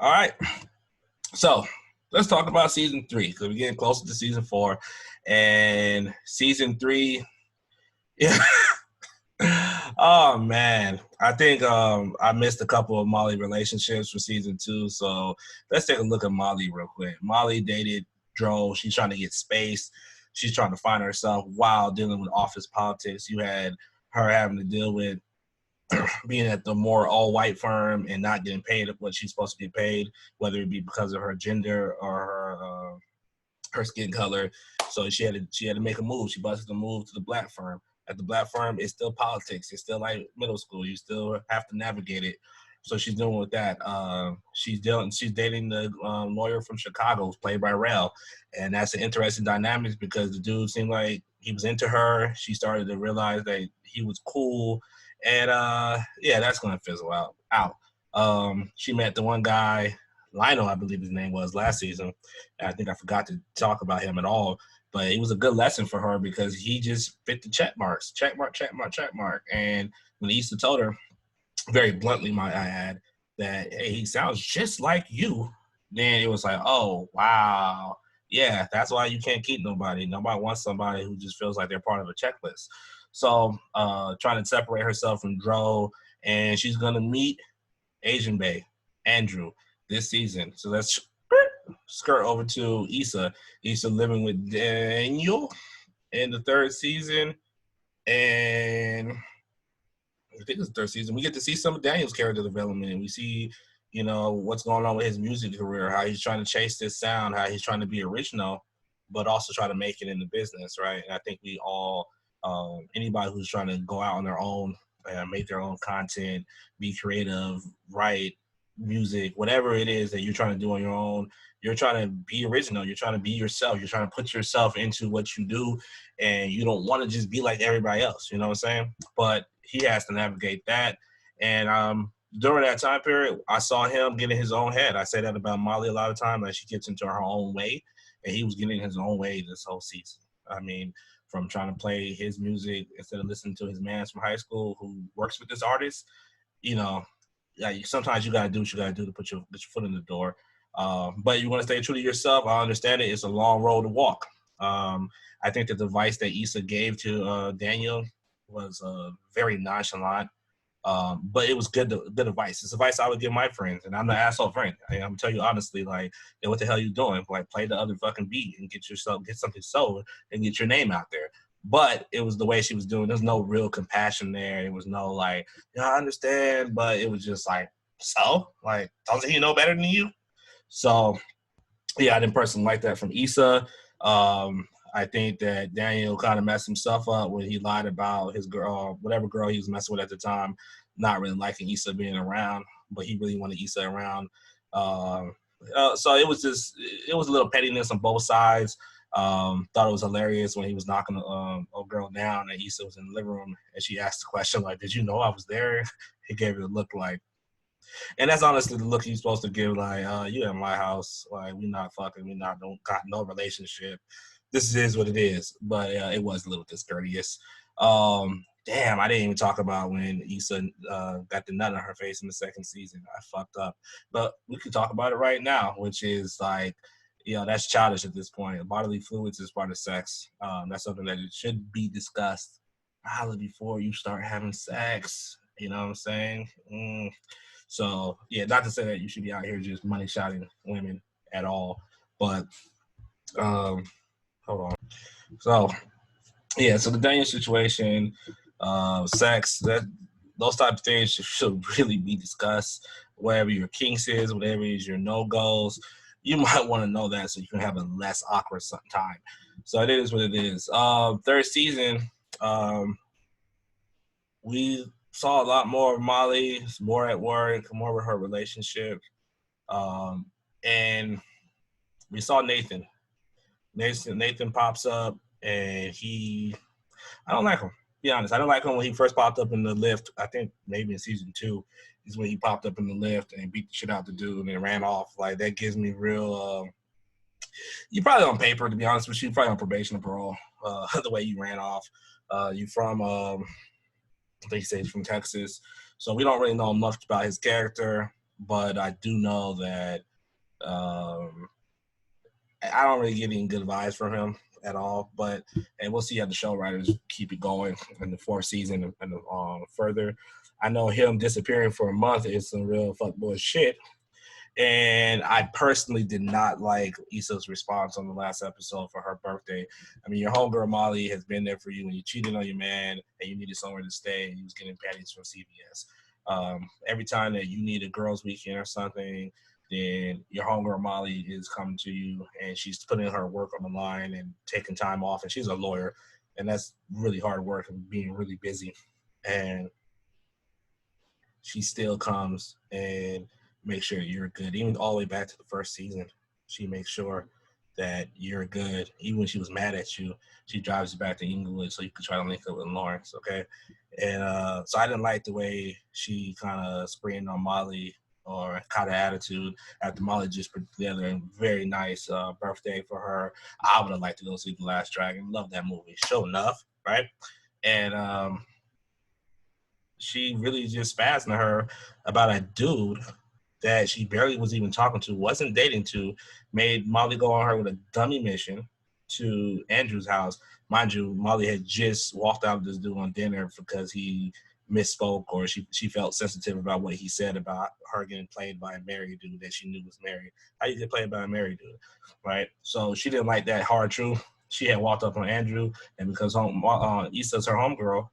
All right. So let's talk about season 3 because we're getting closer to season 4. And season 3, yeah. Oh man, I think I missed a couple of Molly relationships for season 2. So let's take a look at Molly real quick. Molly dated Dro. She's trying to get space. She's trying to find herself while dealing with office politics. You had her having to deal with being at the more all-white firm and not getting paid what she's supposed to get paid, whether it be because of her gender or her skin color. So she had to make a move. She busted a move to the black firm. At the black firm, it's still politics. It's still like middle school. You still have to navigate it. So she's dealing with that. She's dating the lawyer from Chicago, played by Rail, and that's an interesting dynamic because the dude seemed like he was into her. She started to realize that he was cool, and yeah, that's gonna fizzle out. She met the one guy, Lionel, I believe his name was, last season. I think I forgot to talk about him at all, but it was a good lesson for her because he just fit the check marks, check mark, check mark, check mark. And when Issa told her, very bluntly, might I add, that hey, he sounds just like you, then it was like, oh wow, yeah, that's why you can't keep nobody. Nobody wants somebody who just feels like they're part of a checklist. So trying to separate herself from Dro, and she's gonna meet Asian Bay, Andrew, this season. So let's skirt over to Issa. Issa living with Daniel in the third season. And I think it's the third season. We get to see some of Daniel's character development. And we see, what's going on with his music career, how he's trying to chase this sound, how he's trying to be original, but also try to make it in the business, right? And I think we all, anybody who's trying to go out on their own, make their own content, be creative, write music, whatever it is that you're trying to do on your own, you're trying to be original. You're trying to be yourself. You're trying to put yourself into what you do, and you don't want to just be like everybody else. You know what I'm saying? But he has to navigate that. And during that time period, I saw him getting his own head. I say that about Molly a lot of times, that she gets into her own way, and he was getting his own way this whole season. I mean, from trying to play his music instead of listening to his mans from high school who works with this artist, sometimes you got to do what you got to do to put your foot in the door. But you want to stay true to yourself. I understand it. It's a long road to walk. I think that the advice that Issa gave to Daniel was very nonchalant, but it was good advice. It's advice I would give my friends, and I'm the asshole friend. I'm gonna tell you honestly, like, hey, what the hell you doing? Like, play the other fucking beat and get something sold and get your name out there. But it was the way she was doing. There's no real compassion there. It was no like, I understand, but it was just like, so like, don't he know better than you? So yeah, I didn't personally like that from Issa. I think that Daniel kind of messed himself up when he lied about his girl, whatever girl he was messing with at the time, not really liking Issa being around, but he really wanted Issa around. So it was a little pettiness on both sides. Thought it was hilarious when he was knocking a girl down and Issa was in the living room and she asked the question like, "Did you know I was there?" He gave it a look like, and that's honestly the look he's supposed to give, like, you in my house, like, we not fucking, don't got no relationship. This is what it is. But it was a little discourteous. Damn, I didn't even talk about when Issa got the nut on her face in the second season. I fucked up. But we could talk about it right now, which is like, that's childish at this point. Bodily fluids is part of sex. That's something that it should be discussed probably before you start having sex. You know what I'm saying? So, yeah, not to say that you should be out here just money shotting women at all. But, hold on. So, yeah, so the Daniel situation, sex, those type of things should really be discussed. Whatever your kinks is, whatever is your no-goes, you might want to know that so you can have a less awkward time. So it is what it is. Third season, we saw a lot more of Molly, more at work, more of her relationship. And we saw Nathan. Nathan pops up, and I don't like him, to be honest. I don't like him when he first popped up in the lift. I think maybe in season 2 is when he popped up in the lift and beat the shit out the dude and then ran off. Like, that gives me real you probably on paper, to be honest with you, probably on probation or parole, the way you ran off. You from I think he said he's from Texas. So we don't really know much about his character. but I do know that I don't really get any good vibes from him at all. And we'll see how the show writers keep it going in the fourth season and further. I know him disappearing for a month is some real fuckboy shit. And I personally did not like Issa's response on the last episode for her birthday. I mean, your homegirl Molly has been there for you when you cheated on your man and you needed somewhere to stay and you was getting patties from CVS. Every time that you need a girls' weekend or something, then your homegirl Molly is coming to you and she's putting her work on the line and taking time off. And she's a lawyer, and that's really hard work and being really busy. And she still comes and makes sure you're good. Even all the way back to the first season, she makes sure that you're good. Even when she was mad at you, she drives you back to England so you could try to link up with Lawrence, okay? And so I didn't like the way she kind of screamed on Molly or kind of attitude after Molly just put together a very nice birthday for her. I would have liked to go see The Last Dragon. Love that movie. Sure enough, right? And she really just spazzed to her about a dude that she barely was even talking to, wasn't dating to, made Molly go on her with a dummy mission to Andrew's house. Mind you, Molly had just walked out with this dude on dinner because he misspoke or she felt sensitive about what he said about her getting played by a married dude that she knew was married. How you get played by a married dude, right? So she didn't like that hard truth. She had walked up on Andrew, and because Issa's her homegirl,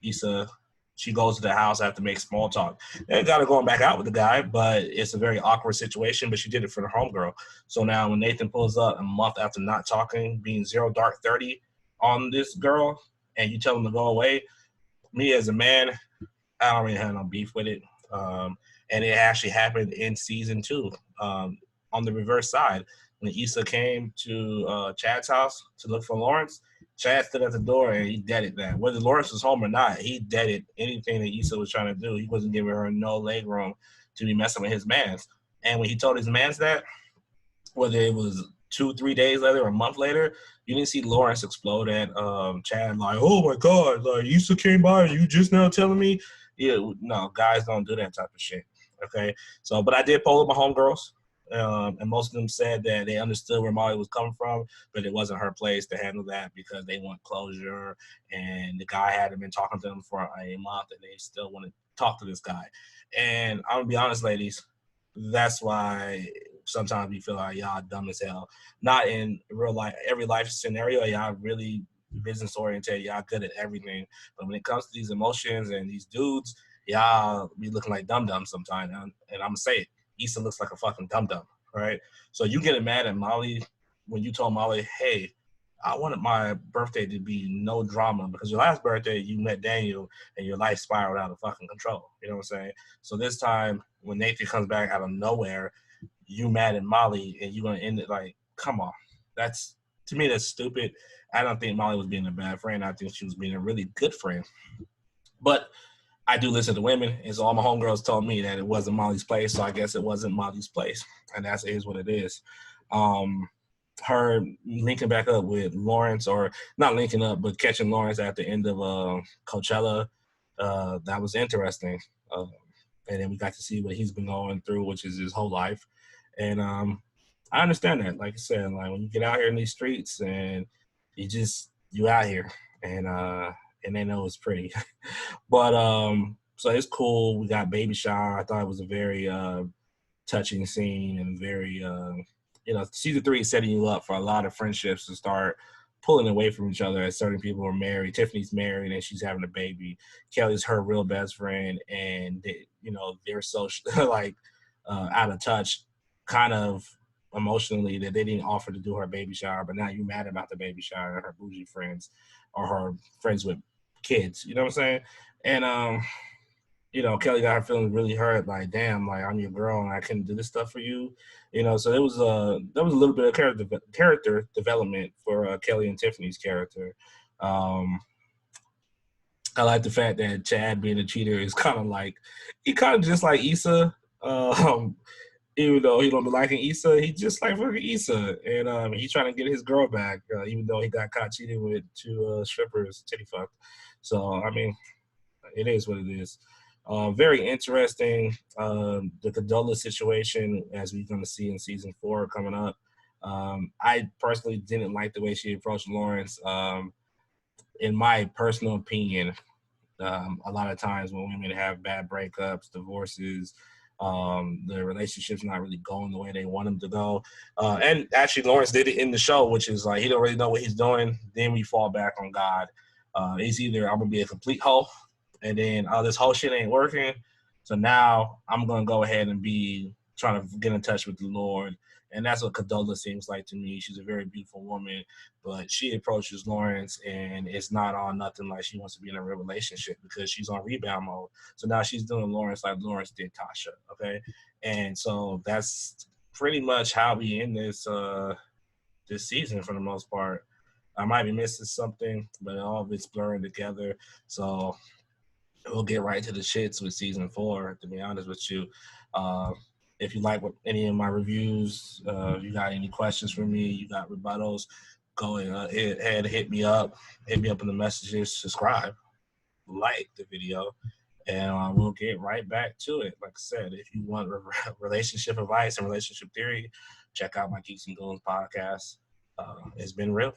Issa, she goes to the house, have to make small talk. They got her going back out with the guy, but it's a very awkward situation, but she did it for the homegirl. So now when Nathan pulls up a month after not talking, being 0 dark 30 on this girl, and you tell him to go away, me as a man, I don't really have no beef with it. And it actually happened in season 2 on the reverse side. When Issa came to Chad's house to look for Lawrence, Chad stood at the door and he deaded that. Whether Lawrence was home or not, he deaded anything that Issa was trying to do. He wasn't giving her no leg room to be messing with his mans. And when he told his mans that, whether it was 2-3 days later or a month later, you didn't see Lawrence explode at Chad like, oh my God, like Issa came by and you just now telling me? Yeah, no, guys don't do that type of shit. Okay, so but I did poll with my homegirls. And most of them said that they understood where Molly was coming from, but it wasn't her place to handle that because they want closure. And the guy hadn't been talking to them for a month, and they still want to talk to this guy. And I'm gonna be honest, ladies, that's why sometimes we feel like y'all dumb as hell. Not in real life, every life scenario, y'all really business oriented, y'all good at everything. But when it comes to these emotions and these dudes, y'all be looking like dum dums sometimes. And I'm gonna say it. Issa looks like a fucking dum-dum, right? So you getting mad at Molly when you told Molly, hey, I wanted my birthday to be no drama because your last birthday you met Daniel and your life spiraled out of fucking control. You know what I'm saying? So this time when Nathan comes back out of nowhere, you mad at Molly and you're going to end it like, come on. That's, to me, that's stupid. I don't think Molly was being a bad friend. I think she was being a really good friend. But I do listen to women, and so all my homegirls told me that it wasn't Molly's place, so I guess it wasn't Molly's place, and that is what it is. Her linking back up with Lawrence, or not linking up, but catching Lawrence at the end of Coachella, that was interesting. And then we got to see what he's been going through, which is his whole life. And I understand that. Like I said, like when you get out here in these streets and you out here, and they know it's pretty. But so it's cool. We got baby shower. I thought it was a very touching scene and very season 3 is setting you up for a lot of friendships to start pulling away from each other as certain people are married. Tiffany's married and she's having a baby. Kelly's her real best friend, and they're so like out of touch, kind of emotionally, that they didn't offer to do her baby shower. But now you're mad about the baby shower and her bougie friends or her friends with kids. You know what I'm saying? And Kelly got her feeling really hurt, like, damn, like I'm your girl and I couldn't do this stuff for you. So there was a little bit of character development for Kelly and Tiffany's character. I like the fact that Chad being a cheater is kind of just like Issa. Even though he don't be liking Issa, he just like fucking Issa, and he's trying to get his girl back, even though he got caught cheating with 2 strippers, titty fucked. So I mean, it is what it is. Very interesting. The Condola situation, as we're going to see in season 4 coming up. I personally didn't like the way she approached Lawrence. In my personal opinion, a lot of times when women have bad breakups, divorces, the relationship's not really going the way they want them to go. And actually, Lawrence did it in the show, which is like he don't really know what he's doing. Then we fall back on God. It's either I'm gonna be a complete hoe, and then this whole shit ain't working. So now I'm gonna go ahead and be trying to get in touch with the Lord. And that's what Condola seems like to me. She's a very beautiful woman, but she approaches Lawrence and it's not on nothing like she wants to be in a real relationship because she's on rebound mode. So now she's doing Lawrence like Lawrence did Tasha. Okay. And so that's pretty much how we end this season for the most part. I might be missing something, but all of it's blurring together. So we'll get right to the shits with season 4, to be honest with you. Uh, if you like what, any of my reviews, you got any questions for me, you got rebuttals, go ahead, hit me up in the messages, subscribe, like the video, and we'll get right back to it. Like I said, if you want relationship advice and relationship theory, check out my Geeks and Goons podcast. It's been real.